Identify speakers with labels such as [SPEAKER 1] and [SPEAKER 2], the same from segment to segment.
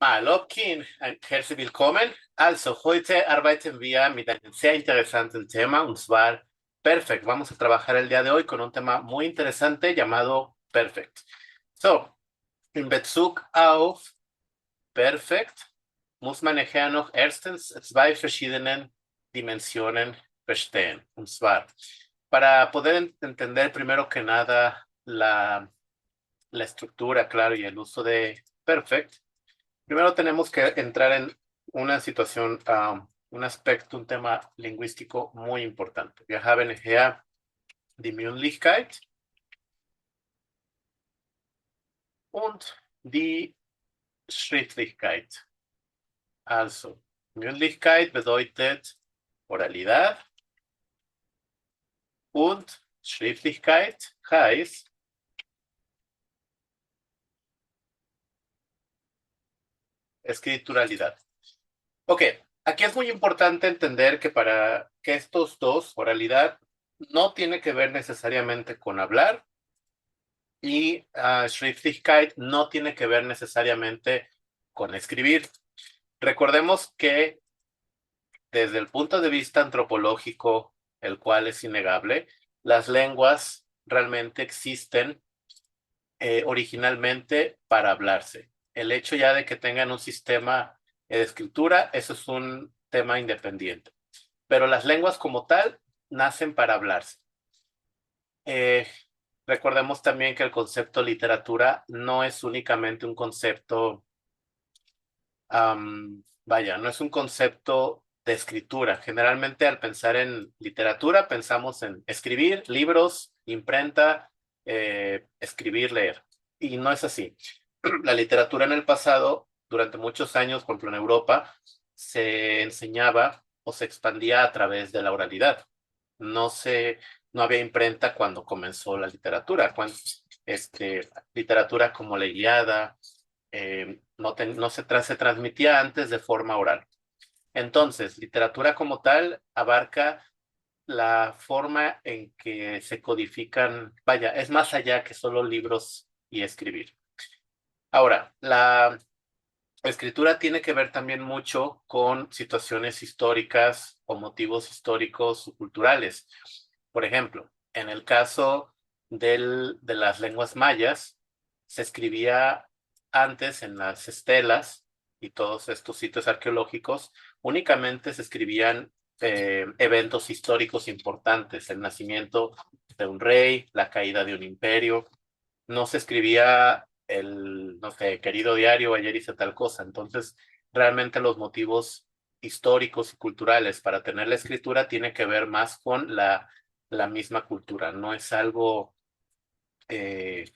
[SPEAKER 1] Hallo Kim, herzlich willkommen. Also, heute arbeiten wir mit einem sehr interessanten Tema, und zwar Perfect. Vamos a trabajar el día de hoy con un tema muy interesante llamado Perfect. So, in Bezug auf Perfect muss man nachher noch erstens zwei verschiedene Dimensionen verstehen. Und zwar, para poder entender primero que nada la estructura, claro, y el uso de Perfect, primero tenemos que entrar en una situación, un aspecto, un tema lingüístico muy importante. Wir haben hier die Mündlichkeit und die Schriftlichkeit. Also, Mündlichkeit bedeutet Oralidad und Schriftlichkeit heißt escrituralidad. Ok, aquí es muy importante entender que para que estos dos, oralidad, no tiene que ver necesariamente con hablar, y Schriftlichkeit no tiene que ver necesariamente con escribir. Recordemos que desde el punto de vista antropológico, el cual es innegable, las lenguas realmente existen originalmente para hablarse. El hecho ya de que tengan un sistema de escritura, eso es un tema independiente. Pero las lenguas como tal nacen para hablarse. Eh, Recordemos también que el concepto literatura no es únicamente un concepto, vaya, no es un concepto de escritura. Generalmente al pensar en literatura pensamos en escribir, libros, imprenta, escribir, leer. Y no es así. La literatura en el pasado, durante muchos años, por ejemplo en Europa, se enseñaba o se expandía a través de la oralidad. No se, no había imprenta cuando comenzó la literatura. Literatura como la Ilíada, no se transmitía antes de forma oral. Entonces, literatura como tal abarca la forma en que se codifican, vaya, es más allá que solo libros y escribir. Ahora, la escritura tiene que ver también mucho con situaciones históricas o motivos históricos o culturales. Por ejemplo, en el caso de las lenguas mayas, se escribía antes en las estelas y todos estos sitios arqueológicos, únicamente se escribían eventos históricos importantes, el nacimiento de un rey, la caída de un imperio. No se escribía no sé, querido diario, ayer hice tal cosa. Entonces, realmente los motivos históricos y culturales para tener la escritura tiene que ver más con la misma cultura. No es algo, eh,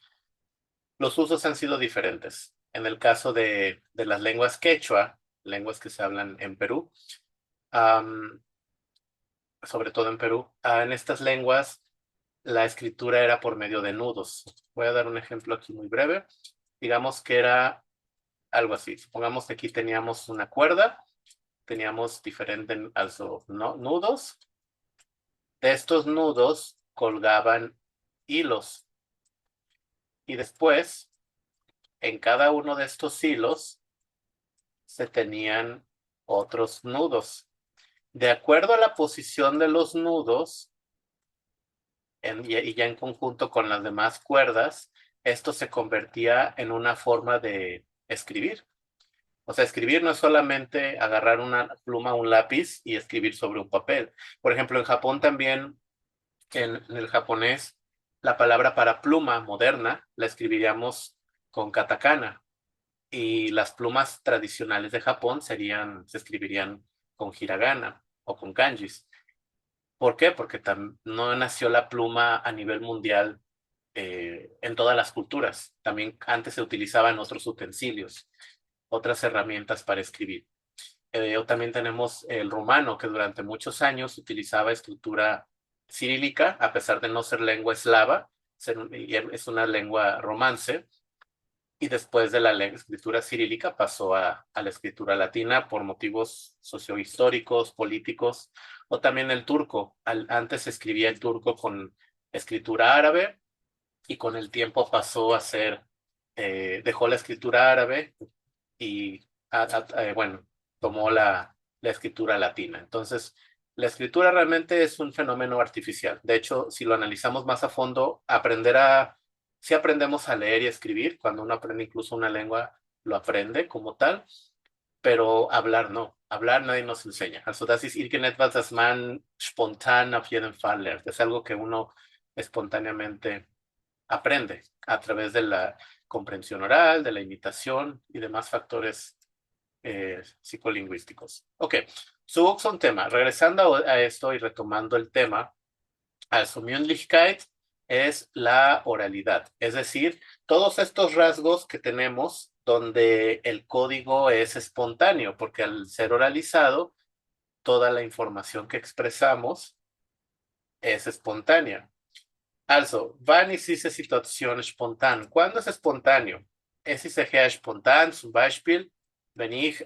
[SPEAKER 1] los usos han sido diferentes. En el caso de las lenguas quechua, lenguas que se hablan en Perú, um, sobre todo en Perú, en estas lenguas la escritura era por medio de nudos. Voy a dar un ejemplo aquí muy breve. Digamos que era algo así. Supongamos que aquí teníamos una cuerda, teníamos diferentes nudos. De estos nudos colgaban hilos y después en cada uno de estos hilos se tenían otros nudos. De acuerdo a la posición de los nudos y ya en conjunto con las demás cuerdas, esto se convertía en una forma de escribir. O sea, escribir no es solamente agarrar una pluma, un lápiz y escribir sobre un papel. Por ejemplo, en Japón también, en el japonés, la palabra para pluma moderna la escribiríamos con katakana, y las plumas tradicionales de Japón se escribirían con hiragana o con kanjis. ¿Por qué? Porque no nació la pluma a nivel mundial en todas las culturas. También antes se utilizaban otros utensilios, otras herramientas para escribir. O también tenemos el rumano, que durante muchos años utilizaba escritura cirílica, a pesar de no ser lengua eslava, es una lengua romance, y después de la escritura cirílica pasó a la escritura latina por motivos sociohistóricos, políticos, o también el turco. Antes se escribía el turco con escritura árabe, y con el tiempo pasó a ser, dejó la escritura árabe y bueno, tomó la escritura latina. Entonces, la escritura realmente es un fenómeno artificial. De hecho, si lo analizamos más a fondo, si aprendemos a leer y escribir, cuando uno aprende incluso una lengua, lo aprende como tal, pero hablar no. Hablar nadie nos enseña. Also, das ist irgendetwas, das man spontan auf jeden Fall lernt. Es algo que uno espontáneamente aprende a través de la comprensión oral, de la imitación y demás factores psicolingüísticos. Ok, zurück zum tema. Regresando a esto y retomando el tema, also Mündlichkeit es la oralidad, es decir, todos estos rasgos que tenemos donde el código es espontáneo, porque al ser oralizado, toda la información que expresamos es espontánea. Also, wann ist diese Situation spontan? ¿Cuándo es espontáneo? Es ist sehr spontan, zum Beispiel, wenn ich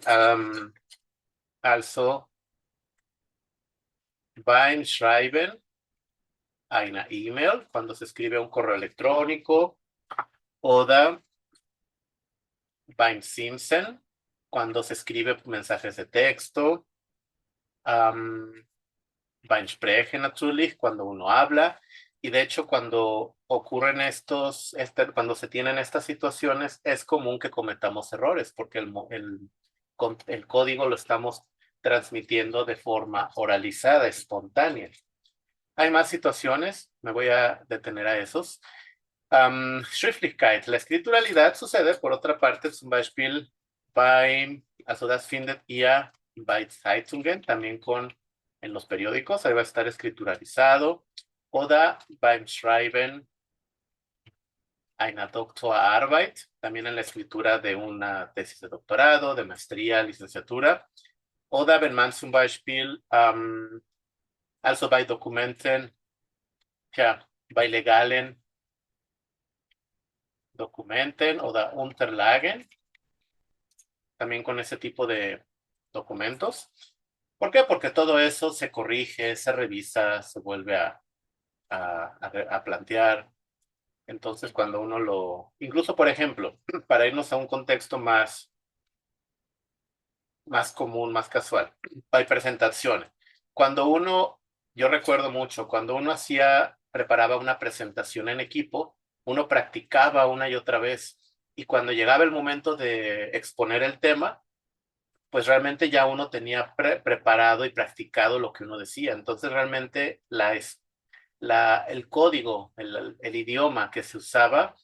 [SPEAKER 1] also beim Schreiben einer E-Mail, cuando se escribe un correo electrónico, oder beim Simsen, cuando se escribe mensajes de texto, beim Sprechen natürlich, cuando uno habla, y de hecho cuando ocurren cuando se tienen estas situaciones, es común que cometamos errores, porque el código lo estamos transmitiendo de forma oralizada, espontánea. Hay más situaciones, me voy a detener a esos. Schriftlichkeit, la escrituralidad sucede, por otra parte, zum Beispiel also das findet ihr bei Zeitungen, también en los periódicos, ahí va a estar escrituralizado, oder beim Schreiben einer Doktorarbeit, también en la escritura de una tesis de doctorado, de maestría, licenciatura, oder wenn man zum Beispiel, also bei Dokumenten, ja, bei legalen Dokumenten oder Unterlagen, también con ese tipo de documentos. ¿Por qué? Porque todo eso se corrige, se revisa, se vuelve a plantear. Entonces, cuando incluso por ejemplo, para irnos a un contexto más común, más casual, hay presentaciones. Yo recuerdo mucho, cuando uno preparaba una presentación en equipo, uno practicaba una y otra vez. Y cuando llegaba el momento de exponer el tema, pues realmente ya uno tenía preparado y practicado lo que uno decía. Entonces realmente el código, el idioma que se usaba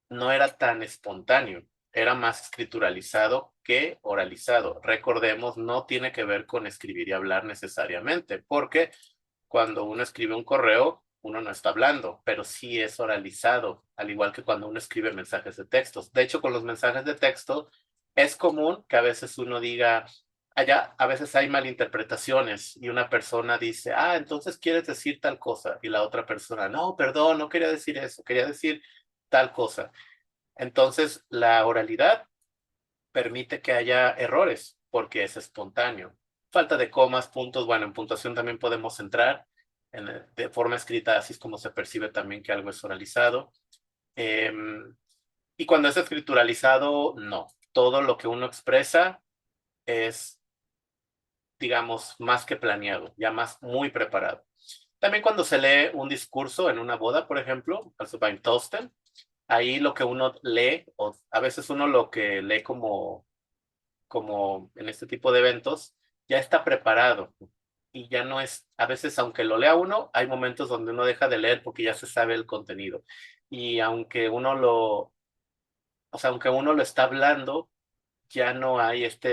[SPEAKER 1] no era tan espontáneo, era más escrituralizado que oralizado. Recordemos, no tiene que ver con escribir y hablar necesariamente, porque cuando uno escribe un correo, uno no está hablando, pero sí es oralizado, al igual que cuando uno escribe mensajes de textos. De hecho, con los mensajes de texto es común que a veces uno diga, allá, a veces hay malinterpretaciones y una persona dice, entonces quieres decir tal cosa, y la otra persona, no, perdón, no quería decir eso, quería decir tal cosa. Entonces, la oralidad permite que haya errores porque es espontáneo. Falta de comas, puntos, bueno, en puntuación también podemos entrar de forma escrita, así es como se percibe también que algo es oralizado. Y cuando es escrituralizado, no. Todo lo que uno expresa es, digamos, más que planeado, ya más muy preparado. También cuando se lee un discurso en una boda, por ejemplo, also beim Toasten, ahí lo que uno lee, o a veces uno lo que lee como en este tipo de eventos, ya está preparado y ya no es, a veces aunque lo lea uno, hay momentos donde uno deja de leer porque ya se sabe el contenido. Y o sea, aunque uno lo está hablando, ya no hay esta,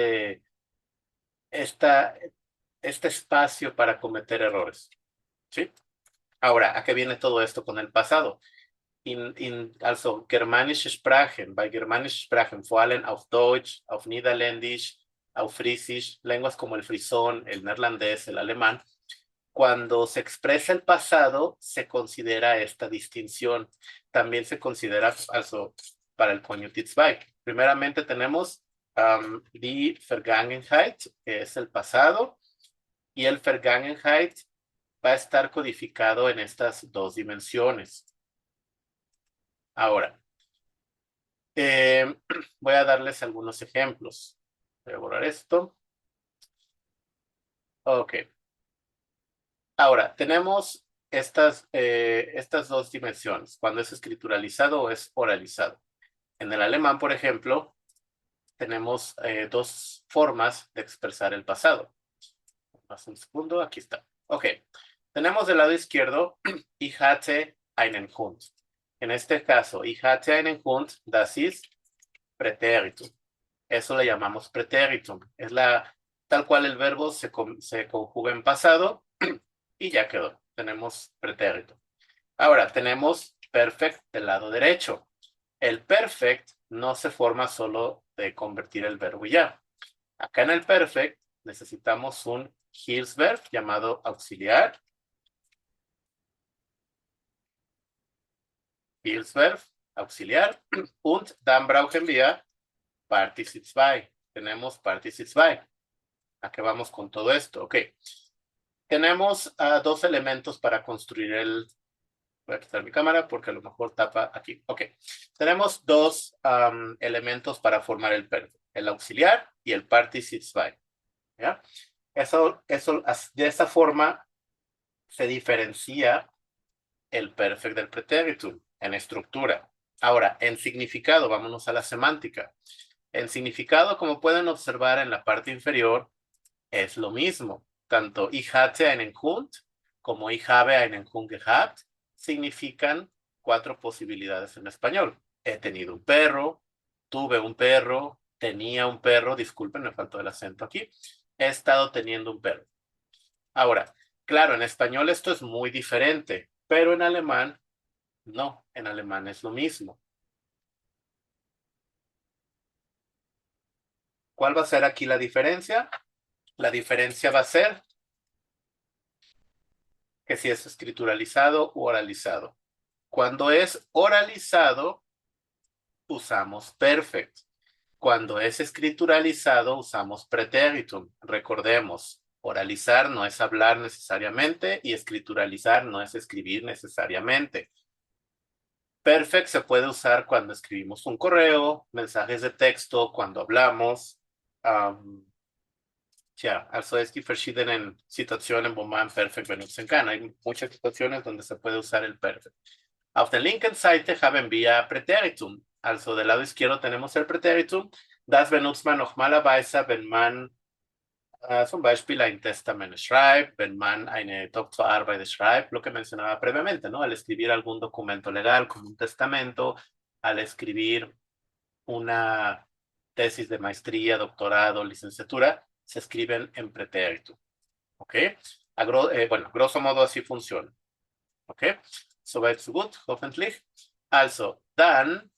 [SPEAKER 1] este espacio para cometer errores, ¿sí? Ahora, ¿a qué viene todo esto con el pasado? Also germanische Sprachen, bei germanischen Sprachen, vor allem auf Deutsch, auf Niederländisch, auf Frisisch, lenguas como el frisón, el neerlandés, el alemán, cuando se expresa el pasado, se considera esta distinción. También se considera also, para el Konjunktiv 2. Primeramente tenemos die Vergangenheit, que es el pasado, y el Vergangenheit va a estar codificado en estas dos dimensiones. Ahora, voy a darles algunos ejemplos. Voy a borrar esto. Ok. Ahora, tenemos estas dos dimensiones, cuando es escrituralizado o es oralizado. En el alemán, por ejemplo, tenemos dos formas de expresar el pasado. Más un segundo, aquí está. Ok. Tenemos del lado izquierdo, ich hatte einen Hund. En este caso, ich hatte einen Hund, das ist Präteritum. Eso le llamamos pretéritum. Es tal cual el verbo se conjuga en pasado y ya quedó. Tenemos pretérito. Ahora, tenemos perfect del lado derecho. El perfect no se forma solo de convertir el verbo y ya. Acá en el perfect necesitamos un Hilfsverb llamado auxiliar. Hilfsverb, auxiliar. Und dann brauchen wir Partizip 2. Tenemos Partizip 2. ¿A qué vamos con todo esto? Ok. Tenemos dos elementos para construir el... Voy a quitar mi cámara porque a lo mejor tapa aquí. Ok. Tenemos dos elementos para formar el perfecto. El auxiliar y el Partizip 2. ¿Ya? De esa forma se diferencia el perfecto del pretéritum en estructura. Ahora, en significado, vámonos a la semántica. En significado, como pueden observar en la parte inferior, es lo mismo. Tanto ich hatte einen Hund como ich habe einen Hund gehabt significan cuatro posibilidades en español. He tenido un perro, tuve un perro, tenía un perro, disculpen, me faltó el acento aquí. He estado teniendo un perro. Ahora, claro, en español esto es muy diferente, pero en alemán no, en alemán es lo mismo. ¿Cuál va a ser aquí la diferencia? La diferencia va a ser que si es escrituralizado o oralizado. Cuando es oralizado, usamos perfect. Cuando es escrituralizado, usamos pretéritum. Recordemos, oralizar no es hablar necesariamente y escrituralizar no es escribir necesariamente. Perfect se puede usar cuando escribimos un correo, mensajes de texto, cuando hablamos. Ja, also es gibt verschiedene Situationen, wo man perfekt benutzen kann. Hay muchas situaciones donde se puede usar el perfect. Auf der linken Seite haben wir Präteritum. Also del lado izquierdo tenemos el Präteritum. Das benutzt man normalerweise, wenn man zum Beispiel ein Testament schreibt, wenn man eine Doktorarbeit schreibt, lo que mencionaba previamente, ¿no? Al escribir algún documento legal como un testamento, al escribir una tesis de maestría, doctorado, licenciatura, se escriben en pretérito. ¿Ok? Bueno, grosso modo así funciona. ¿Ok? Soweit so gut, hoffentlich. Also, dann,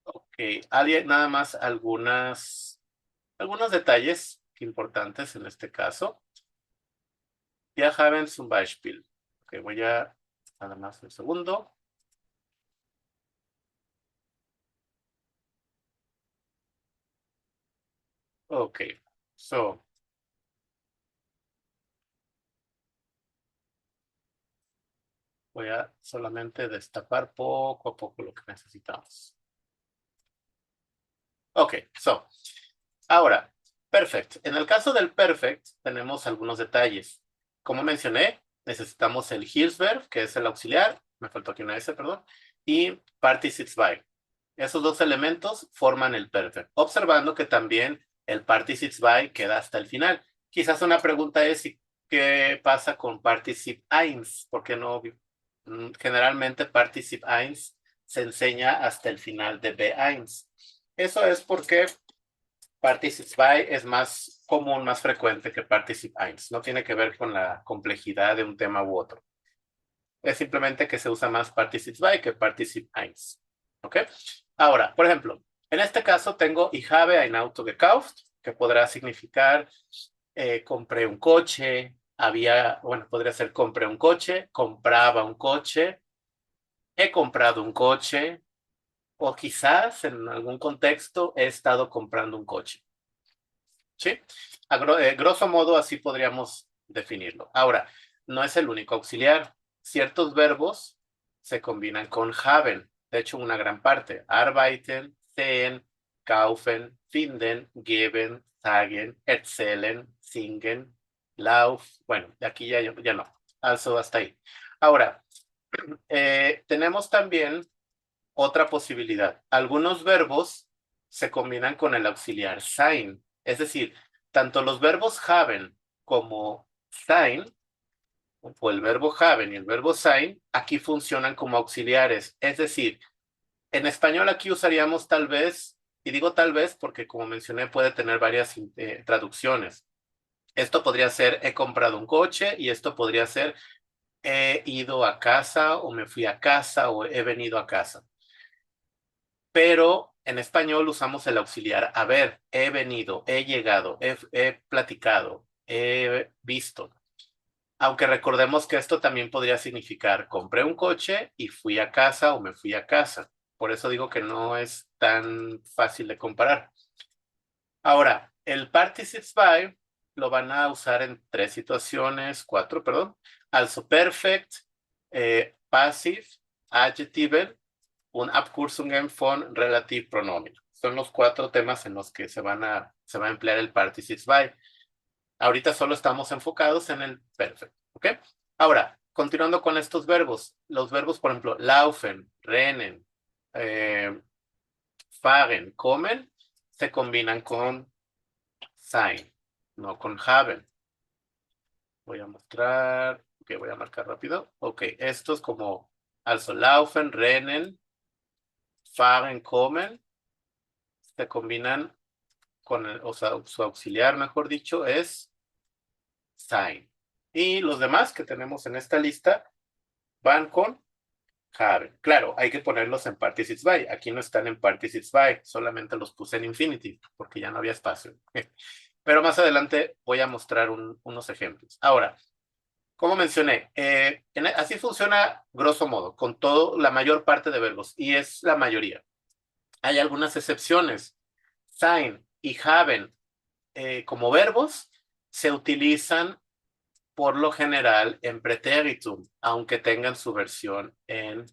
[SPEAKER 1] ok, nada más algunos detalles importantes en este caso. Wir haben zum Beispiel, ok, voy a nada más un segundo. Ok, so, voy a solamente destapar poco a poco lo que necesitamos. Ok, so, ahora, perfect. En el caso del perfect, tenemos algunos detalles. Como mencioné, necesitamos el Hilfsverb, que es el auxiliar, me faltó aquí una S, perdón, y Particips by. Esos dos elementos forman el perfect, observando que también el Particips by queda hasta el final. Quizás una pregunta es, ¿qué pasa con Particip eins? Porque no, generalmente Particip eins se enseña hasta el final de B1. Eso es porque Participe by es más común, más frecuente que Participe eins. No tiene que ver con la complejidad de un tema u otro. Es simplemente que se usa más Participe by que Participe eins. ¿Ok? Ahora, por ejemplo, en este caso tengo Ich habe ein Auto gekauft, que podrá significar compré un coche, bueno, podría ser compré un coche, compraba un coche, he comprado un coche, o quizás en algún contexto he estado comprando un coche. ¿Sí? Grosso modo, así podríamos definirlo. Ahora, no es el único auxiliar. Ciertos verbos se combinan con haben. De hecho, una gran parte. Arbeiten, sehen, kaufen, finden, geben, sagen, erzählen, singen, lauf. Bueno, de aquí ya no. Also, hasta ahí. Ahora, tenemos también otra posibilidad. Algunos verbos se combinan con el auxiliar sein. Es decir, tanto los verbos haben como sein, o el verbo haben y el verbo sein, aquí funcionan como auxiliares. Es decir, en español aquí usaríamos tal vez, y digo tal vez porque como mencioné puede tener varias traducciones. Esto podría ser he comprado un coche y esto podría ser he ido a casa o me fui a casa o he venido a casa. Pero en español usamos el auxiliar haber, he venido, he llegado, he platicado, he visto. Aunque recordemos que esto también podría significar compré un coche y fui a casa o me fui a casa. Por eso digo que no es tan fácil de comparar. Ahora, el participes by lo van a usar en tres situaciones, cuatro, perdón. Also perfect, passive, adjective, un Abkürzungen von Relativpronomen. Son los cuatro temas en los que se va a emplear el participes by. Ahorita solo estamos enfocados en el perfect, ¿ok? Ahora, continuando con estos verbos. Los verbos, por ejemplo, laufen, rennen, fahren, comen, se combinan con sein, no con haben. Voy a mostrar, ok, voy a marcar rápido. Ok, estos como also laufen, rennen, fahren, comen, se combinan con o sea, su auxiliar, mejor dicho, es sein. Y los demás que tenemos en esta lista van con haben. Claro, hay que ponerlos en participes by. Aquí no están en participes by, solamente los puse en infinitive porque ya no había espacio. Pero más adelante voy a mostrar unos ejemplos. Ahora, como mencioné, así funciona grosso modo con la mayor parte de verbos y es la mayoría. Hay algunas excepciones. Sein y haben como verbos se utilizan por lo general en pretéritum, aunque tengan su versión en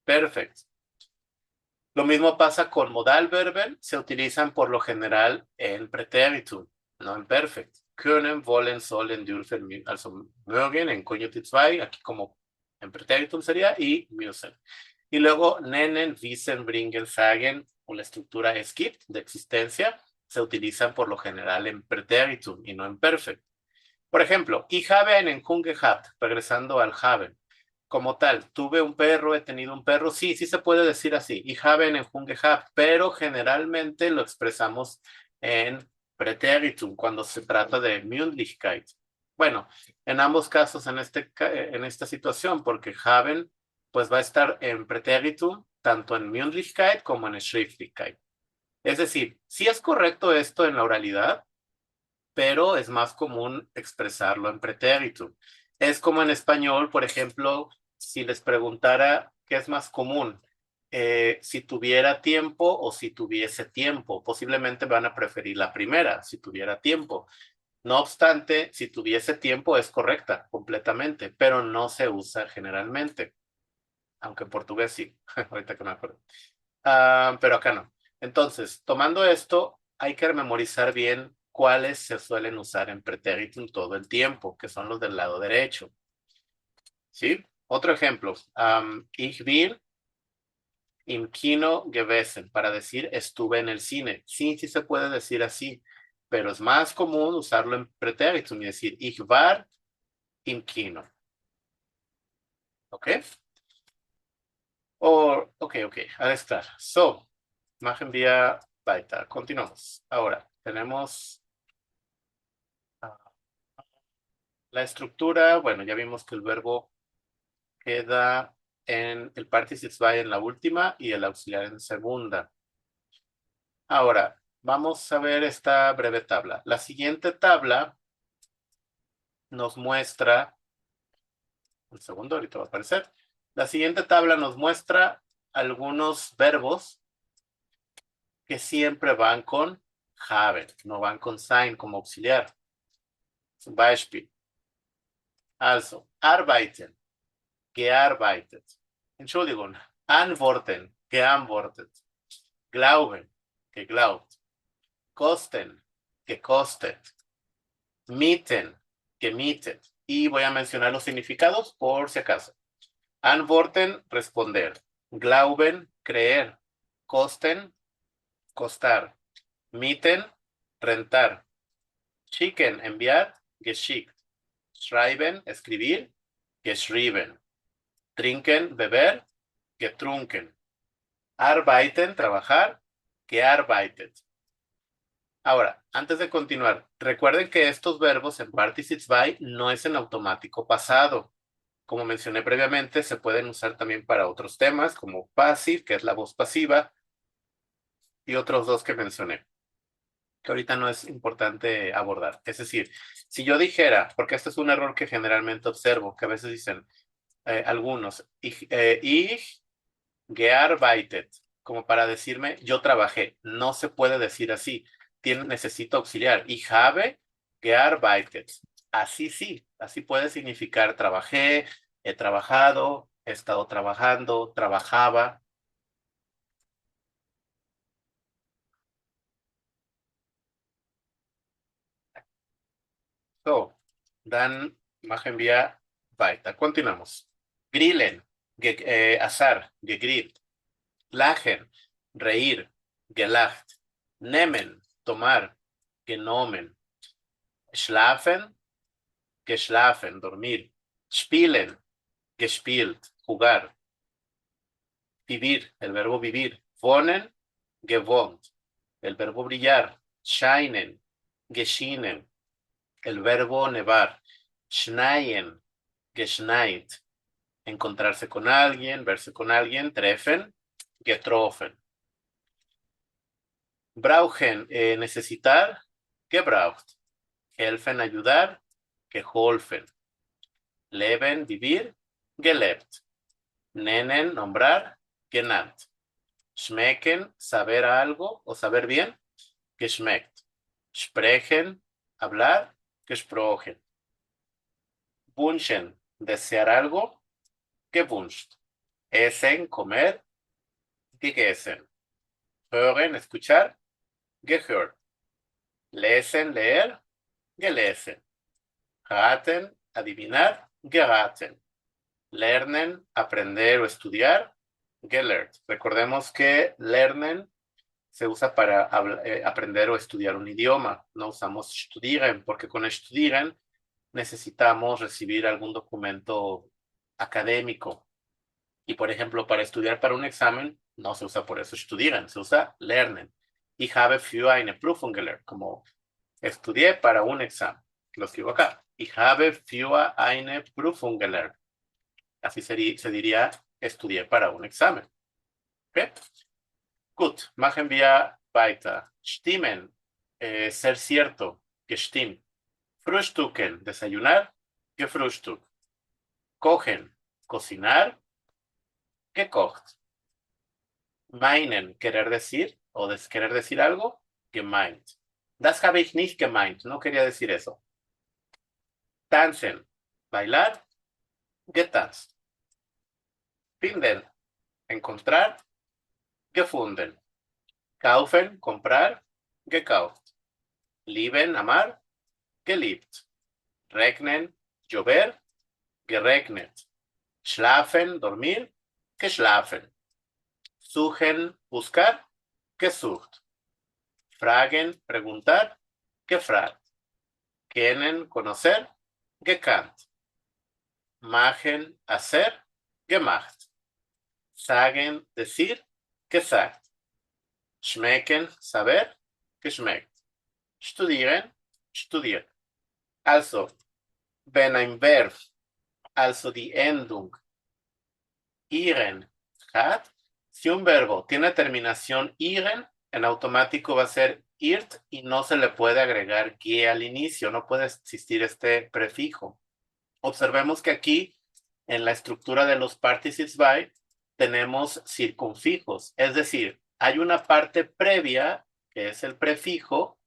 [SPEAKER 1] perfect. Lo mismo pasa con modal verben, se utilizan por lo general en pretéritum, no en perfect. Können, wollen, sollen, dürfen, also mögen en Konjunktiv 2, aquí como en pretéritum sería, y müssen. Y luego nennen, wissen, bringen, sagen, o la estructura es gibt, de existencia, se utilizan por lo general en pretéritum y no en perfect. Por ejemplo, ich habe einen Hund gehabt, regresando al haben. Como tal, tuve un perro, he tenido un perro, sí, sí se puede decir así. Ich habe einen Hund gehabt, pero generalmente lo expresamos en Präteritum cuando se trata de Mündlichkeit. Bueno, en ambos casos en esta situación, porque haben pues va a estar en Präteritum, tanto en Mündlichkeit como en Schriftlichkeit. Es decir, sí es correcto esto en la oralidad, pero es más común expresarlo en pretérito. Es como en español, por ejemplo, si les preguntara qué es más común, si tuviera tiempo o si tuviese tiempo, posiblemente van a preferir la primera, si tuviera tiempo. No obstante, si tuviese tiempo es correcta completamente, pero no se usa generalmente, aunque en portugués sí, ahorita que me acuerdo. Pero acá no. Entonces, tomando esto, hay que memorizar bien cuáles se suelen usar en pretéritum todo el tiempo, que son los del lado derecho. ¿Sí? Otro ejemplo. Ich bin im Kino gewesen, para decir estuve en el cine. Sí, sí se puede decir así, pero es más común usarlo en pretéritum y decir ich war im Kino. ¿Ok? Ok, alles klar. So, machen wir weiter. Continuamos. Ahora, tenemos la estructura. Bueno, ya vimos que el verbo queda en el participes by en la última y el auxiliar en segunda. Ahora, vamos a ver esta breve tabla. La siguiente tabla nos muestra, un segundo, ahorita va a aparecer. La siguiente tabla nos muestra algunos verbos que siempre van con haben, no van con sein como auxiliar. Zum Beispiel. Also, arbeiten, gearbeitet. Entschuldigung, antworten, geantwortet. Glauben, geglaubt. Kosten, gekostet. Mieten, gemietet. Y voy a mencionar los significados por si acaso. Antworten, responder. Glauben, creer. Kosten, costar. Mieten, rentar. Schicken, enviar. Geschickt. Schreiben, escribir. Geschrieben. Trinken, beber. Getrunken. Arbeiten, trabajar. Gearbeitet. Ahora, antes de continuar, recuerden que estos verbos en Participes by no es en automático pasado. Como mencioné previamente, se pueden usar también para otros temas, como passive, que es la voz pasiva, y otros dos que mencioné, que ahorita no es importante abordar. Es decir, si yo dijera, porque este es un error que generalmente observo, que a veces dicen algunos, ich gearbeitet, como para decirme, yo trabajé. No se puede decir así. Necesito auxiliar. Ich habe gearbeitet. Así sí, así puede significar trabajé, he trabajado, he estado trabajando, trabajaba. So, dann machen wir weiter. Continuamos. Grillen, asar, gegrillt. Lachen, reír, gelacht. Nehmen, tomar, genommen. Schlafen, geschlafen, dormir. Spielen, gespielt, jugar. Vivir, el verbo vivir. Wohnen, gewohnt. El verbo brillar. Scheinen, geschienen. El verbo nevar. Schneien, geschneit. Encontrarse con alguien, verse con alguien. Treffen, getroffen. Brauchen, necesitar. Gebraucht. Helfen, ayudar. Geholfen. Leben, vivir. Gelebt. Nennen, nombrar. Genannt. Schmecken, saber algo o saber bien. Geschmeckt. Sprechen, hablar. Gesprochen. Wünschen, desear algo. Gewünscht. Essen, comer. Gegessen. Hören, escuchar. Gehört. Lesen, leer. Gelesen. Raten, adivinar. Geraten. Lernen, aprender o estudiar. Gelernt. Recordemos que lernen se usa para aprender o estudiar un idioma. No usamos studieren, porque con studieren necesitamos recibir algún documento académico. Y, por ejemplo, para estudiar para un examen, no se usa por eso studieren, se usa lernen. Ich habe für eine Prüfung gelernt, como estudié para un examen. Lo escribo acá. Ich habe für eine Prüfung gelernt. Así se diría estudié para un examen. ¿Ok? Gut, machen wir weiter. Stimmen, ser cierto, gestimmt. Frühstücken, desayunar, gefrühstückt. Kochen, cocinar, gekocht. Meinen, querer decir o querer decir algo, gemeint. Das habe ich nicht gemeint, no quería decir eso. Tanzen, bailar, getanzt. Finden, encontrar, gefunden. Kaufen, comprar, gekauft. Lieben, amar, geliebt. Regnen, llover, geregnet. Schlafen, dormir, geschlafen. Suchen, buscar, gesucht. Fragen, preguntar, gefragt. Kennen, conocer, gekannt. Machen, hacer, gemacht. Sagen, decir, gesagt. Schmecken, saber, geschmeckt. Studieren, studiert. Also, wenn ein Verb also die Endung iren hat, si un verbo tiene terminación iren, en automático va a ser irt y no se le puede agregar que al inicio, no puede existir este prefijo. Observemos que aquí, en la estructura de los participes by, tenemos circunfijos, es decir, hay una parte previa, que es el prefijo,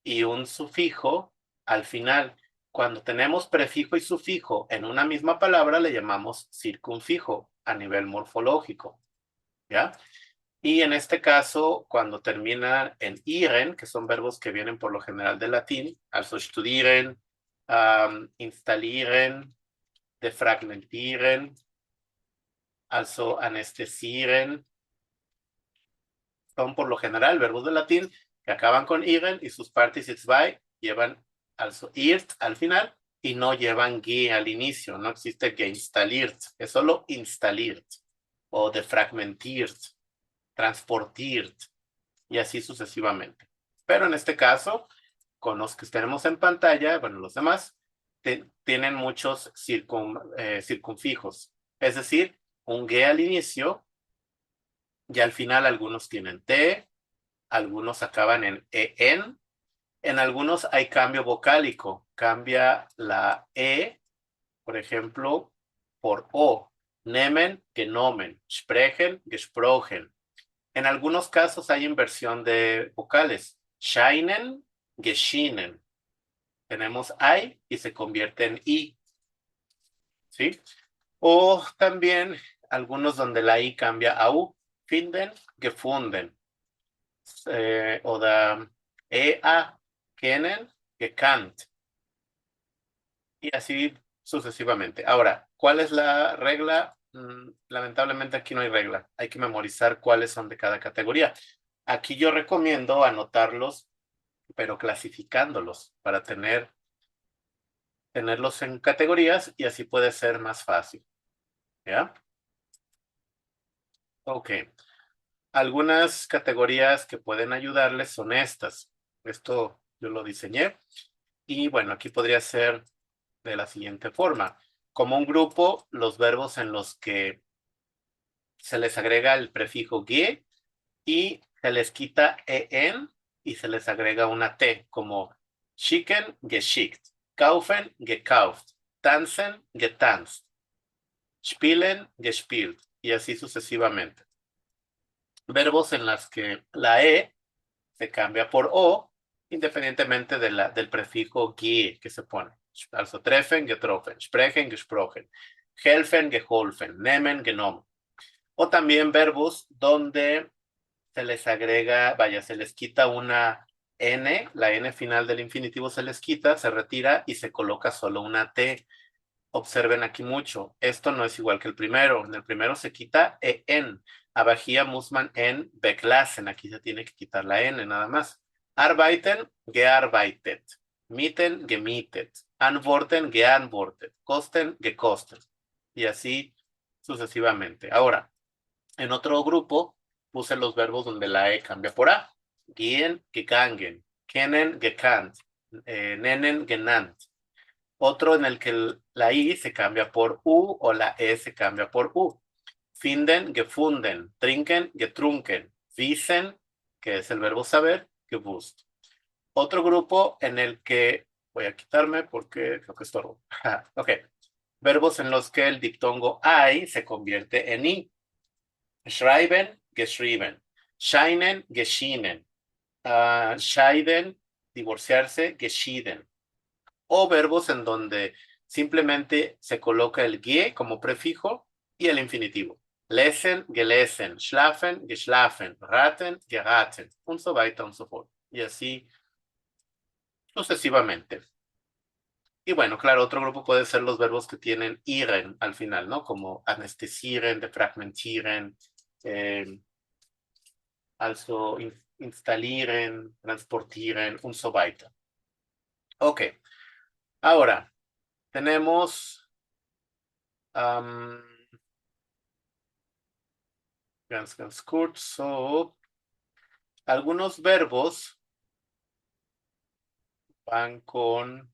[SPEAKER 1] y un sufijo al final. Cuando tenemos prefijo y sufijo en una misma palabra, le llamamos circunfijo a nivel morfológico, ¿ya? Y en este caso, cuando terminan en iren, que son verbos que vienen por lo general del latín, also studieren, installieren, defragmentieren, also anestesieren, son por lo general verbos del latín que acaban con iren y sus participes by llevan also irt al final y no llevan ge al inicio, no existe geinstalliert, es solo installiert o defragmentiert, transportiert y así sucesivamente. Pero en este caso, con los que tenemos en pantalla, bueno, los demás, tienen muchos circunfijos, es decir, un ge al inicio y al final algunos tienen t, algunos acaban en algunos hay cambio vocálico, cambia la e, por ejemplo, por o, nehmen, genomen, sprechen, gesprochen. En algunos casos hay inversión de vocales, scheinen, geschienen. Tenemos I y se convierte en I, ¿sí? O también algunos donde la I cambia a U, finden, gefunden. Oder EA, kennen, gekannt. Y así sucesivamente. Ahora, ¿cuál es la regla? Lamentablemente aquí no hay regla. Hay que memorizar cuáles son de cada categoría. Aquí yo recomiendo anotarlos, pero clasificándolos para tenerlos en categorías y así puede ser más fácil. ¿Ya? Ok. Algunas categorías que pueden ayudarles son estas. Esto yo lo diseñé. Y bueno, aquí podría ser de la siguiente forma. Como un grupo, los verbos en los que se les agrega el prefijo ge y se les quita en y se les agrega una t, como schicken, geschickt, kaufen, gekauft, tanzen, getanzt, spielen, gespielt, y así sucesivamente. Verbos en las que la e se cambia por o, independientemente del prefijo ge que se pone. Also treffen, getroffen, sprechen, gesprochen, helfen, geholfen, nehmen, genommen. O también verbos donde se les agrega, vaya, se les quita una N, la N final del infinitivo se les quita, se retira y se coloca solo una T. Observen aquí mucho, esto no es igual que el primero. En el primero se quita en. Aber muss man en weglassen. Aquí se tiene que quitar la N nada más. Arbeiten, gearbeitet. Mieten, gemietet. Antworten, geantwortet. Kosten, gekostet. Y así sucesivamente. Ahora, en otro grupo puse los verbos donde la E cambia por A. Gehen, gegangen. Kennen, gekannt. Nennen, genannt. Otro en el que la I se cambia por U o la E se cambia por U. Finden, gefunden. Trinken, getrunken. Wissen, que es el verbo saber, gewusst. Otro grupo en el que voy a quitarme porque creo que estorbo. Ok. Verbos en los que el diptongo I se convierte en I. Schreiben, geschrieben. Scheinen, geschienen. Scheiden, divorciarse, geschieden. O verbos en donde simplemente se coloca el ge como prefijo y el infinitivo. Lesen, gelesen, schlafen, geschlafen, raten, geraten, und so weiter und so fort. Y así sucesivamente. Y bueno, claro, otro grupo puede ser los verbos que tienen iren al final, ¿no? Como anestesieren, defragmentieren, also installieren, transportieren, und so weiter. Ok, ahora tenemos ganz kurz, so, algunos verbos van con,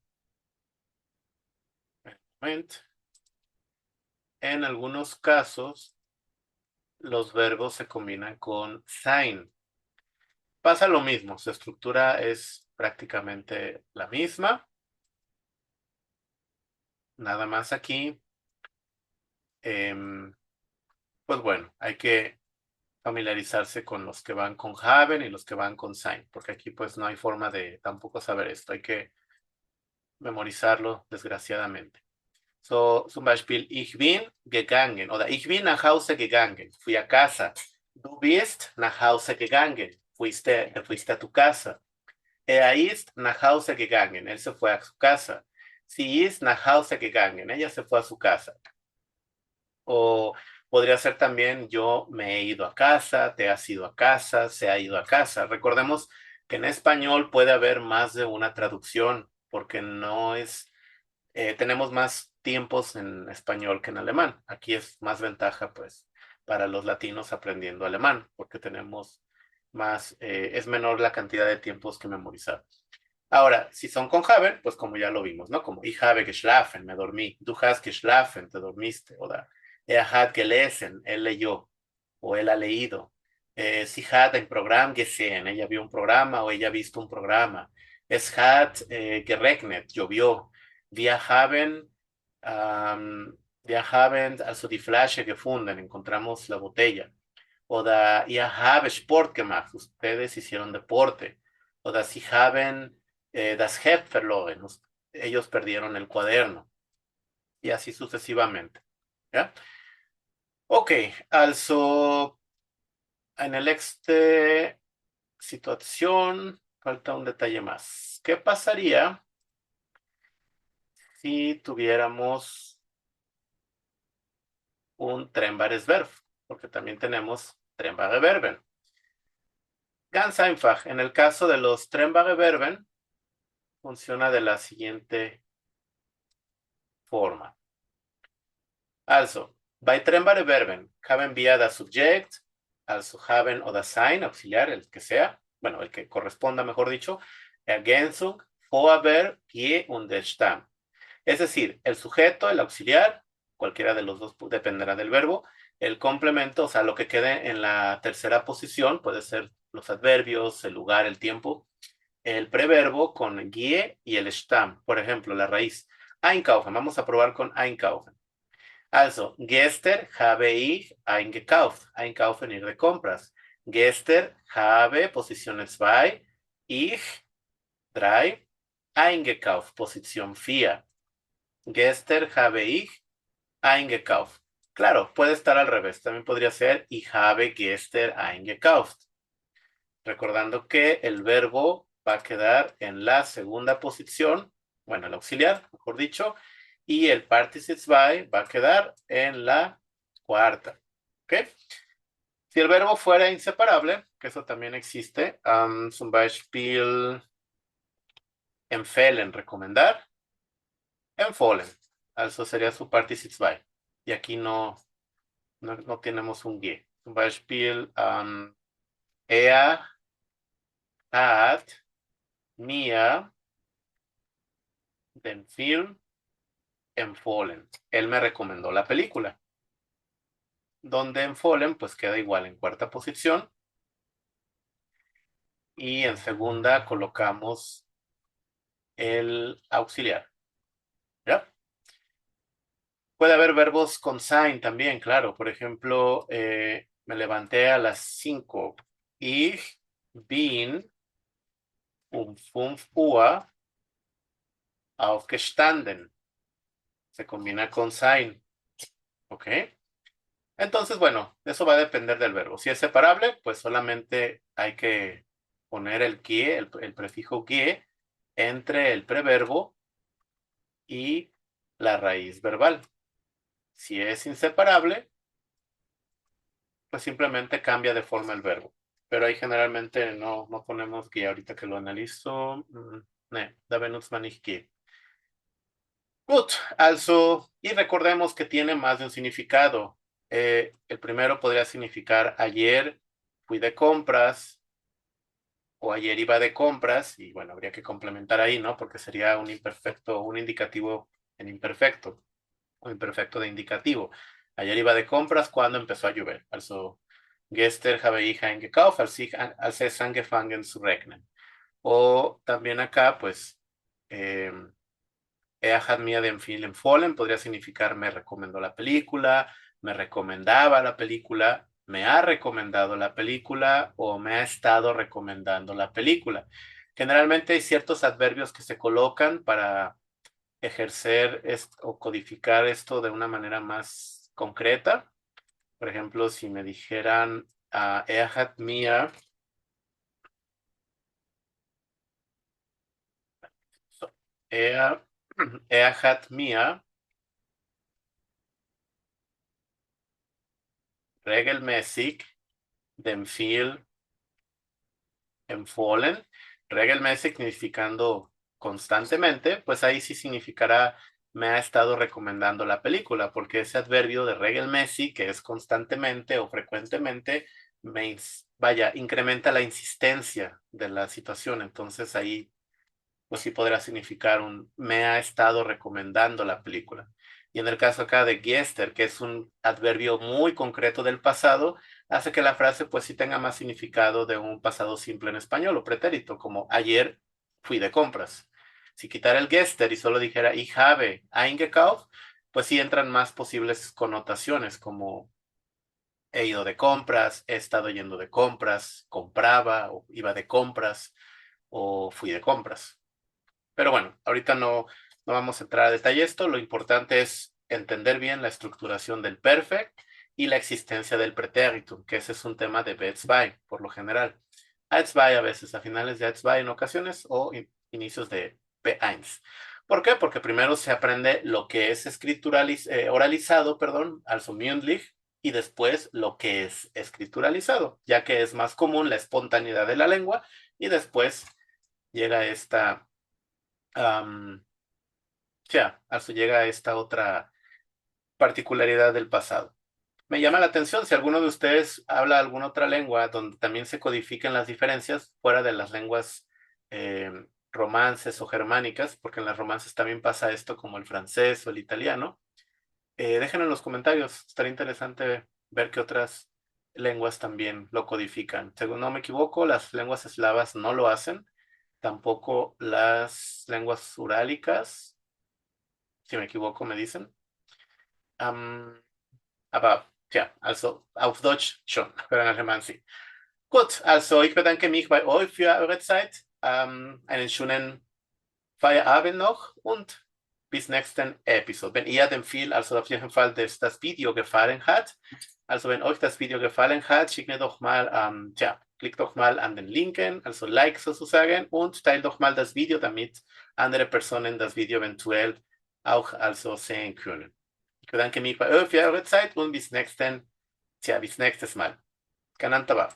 [SPEAKER 1] en algunos casos, los verbos se combinan con sein. Pasa lo mismo, su estructura es prácticamente la misma. Nada más aquí, pues bueno, hay que familiarizarse con los que van con haben y los que van con sein, porque aquí pues no hay forma de tampoco saber esto, hay que memorizarlo desgraciadamente. So, zum Beispiel, ich bin gegangen oder ich bin nach Hause gegangen, fui a casa. Du bist nach Hause gegangen. Te fuiste a tu casa. Er ist nach Hause gegangen. Él se fue a su casa. Sie ist nach Hause gegangen. Ella se fue a su casa. O podría ser también yo me he ido a casa, te has ido a casa, se ha ido a casa. Recordemos que en español puede haber más de una traducción porque no es, tenemos más tiempos en español que en alemán. Aquí es más ventaja pues para los latinos aprendiendo alemán porque tenemos más, es menor la cantidad de tiempos que memorizar. Ahora, si son con haben, pues como ya lo vimos, ¿no? Como ich habe geschlafen, me dormí. Du hast geschlafen, te dormiste. O da, hat gelesen, él leyó o él ha leído. Sie hat ein Programm gesehen, ella vio un programa o ella ha visto un programa. Es hat geregnet, llovió. Wir haben, wir haben also die Flasche gefunden, encontramos la botella. Oder ihr habt Sport gemacht, ustedes hicieron deporte. Oder sie haben das Heft verloren, ellos perdieron el cuaderno. Y así sucesivamente. ¿Ya? Ok, also en el este situación falta un detalle más. ¿Qué pasaría si tuviéramos un trennbares Verb? Porque también tenemos trennbare Verben. Ganz einfach, en el caso de los trennbare Verben, funciona de la siguiente forma. Also, bei trennbare Verben haben wir das Subjekt, also haben o das Sein, auxiliar, el que sea, bueno, el que corresponda, mejor dicho, Ergänzung, Vorverb, je und der Stamm. Es decir, el sujeto, el auxiliar, cualquiera de los dos dependerá del verbo, el complemento, o sea, lo que quede en la tercera posición, puede ser los adverbios, el lugar, el tiempo, el preverbo con GIE y el Stamm. Por ejemplo, la raíz. Einkaufen. Vamos a probar con einkaufen. Also, gestern habe ich eingekauft. Einkaufen, ir de compras. Gestern habe, posición 2, ich, 3, eingekauft, posición 4. Gestern habe ich eingekauft. Claro, puede estar al revés. También podría ser ich habe gestern eingekauft. Recordando que el verbo va a quedar en la segunda posición, bueno, el auxiliar, mejor dicho, y el Partizip 2 va a quedar en la cuarta. ¿Ok? Si el verbo fuera inseparable, que eso también existe, zum Beispiel empfehlen, recomendar, empfohlen. Eso sería su Partizip 2. Y aquí no tenemos un G. Zum Beispiel, er hat mir den Film empfohlen. Él me recomendó la película. Donde empfohlen, pues queda igual en cuarta posición. Y en segunda colocamos el auxiliar. ¿Ya? Puede haber verbos con sein también, claro. Por ejemplo, me levanté a las 5. Ich bin um 5 Uhr aufgestanden. Se combina con sein. ¿Ok? Entonces, bueno, eso va a depender del verbo. Si es separable, pues solamente hay que poner el que, el prefijo que, entre el preverbo y la raíz verbal. Si es inseparable, pues simplemente cambia de forma el verbo. Pero ahí generalmente no ponemos que ahorita que lo analizo. Ne, da benutzt man nicht que. Gut, also, y recordemos que tiene más de un significado. El primero podría significar ayer fui de compras o ayer iba de compras y bueno, habría que complementar ahí, ¿no? Porque sería un imperfecto, un indicativo en imperfecto o imperfecto de indicativo. Ayer iba de compras cuando empezó a llover. Also, gestern habe ich eingekauft, als es angefangen zu regnen. O también acá, pues, er hat mir den Film empfohlen, podría significar me recomendó la película, me recomendaba la película, me ha recomendado la película o me ha estado recomendando la película. Generalmente hay ciertos adverbios que se colocan para ejercer o codificar esto de una manera más concreta. Por ejemplo, si me dijeran, Er hat mir so, er hat mir regelmäßig dem Film empfohlen. Regelmäßig significando constantemente, pues ahí sí significará me ha estado recomendando la película, porque ese adverbio de regelmäßig, que es constantemente o frecuentemente, vaya, incrementa la insistencia de la situación. Entonces ahí pues sí podrá significar un me ha estado recomendando la película. Y en el caso acá de Giester, que es un adverbio muy concreto del pasado, hace que la frase pues sí tenga más significado de un pasado simple en español o pretérito, como ayer fui de compras. Si quitara el Gester y solo dijera ich habe eingekauft, pues sí entran más posibles connotaciones como he ido de compras, he estado yendo de compras, compraba o iba de compras o fui de compras. Pero bueno, ahorita no vamos a entrar a detalle esto. Lo importante es entender bien la estructuración del perfect y la existencia del pretérito, que ese es un tema de B2 por lo general. A2 a veces, a finales de A2 en ocasiones o inicios de B1. ¿Por qué? Porque primero se aprende lo que es oralizado, perdón, also mündlich, y después lo que es escrituralizado, ya que es más común la espontaneidad de la lengua y después llega esta ya, hasta llega esta otra particularidad del pasado. Me llama la atención si alguno de ustedes habla alguna otra lengua donde también se codifiquen las diferencias fuera de las lenguas eh, romances o germánicas, porque en las romances también pasa esto como el francés o el italiano. Déjenlo en los comentarios, estaría interesante ver qué otras lenguas también lo codifican. Según no me equivoco, las lenguas eslavas no lo hacen, tampoco las lenguas urálicas. Si me equivoco, me dicen. Ähm, aber tja, also auf Deutsch schon, pero en alemán sí. Gut, also ich bedanke mich bei euch für eure Zeit. Einen schönen Feierabend noch und bis nächsten Episode. Wenn ihr dem viel, also auf jeden Fall das Video gefallen hat, also wenn euch das Video gefallen hat, schickt mir doch mal, klickt doch mal an den Linken, also Like sozusagen, und teilt doch mal das Video, damit andere Personen das Video eventuell auch also sehen können. Ich bedanke mich bei euch für eure Zeit und bis nächstes Mal. Kanantaba.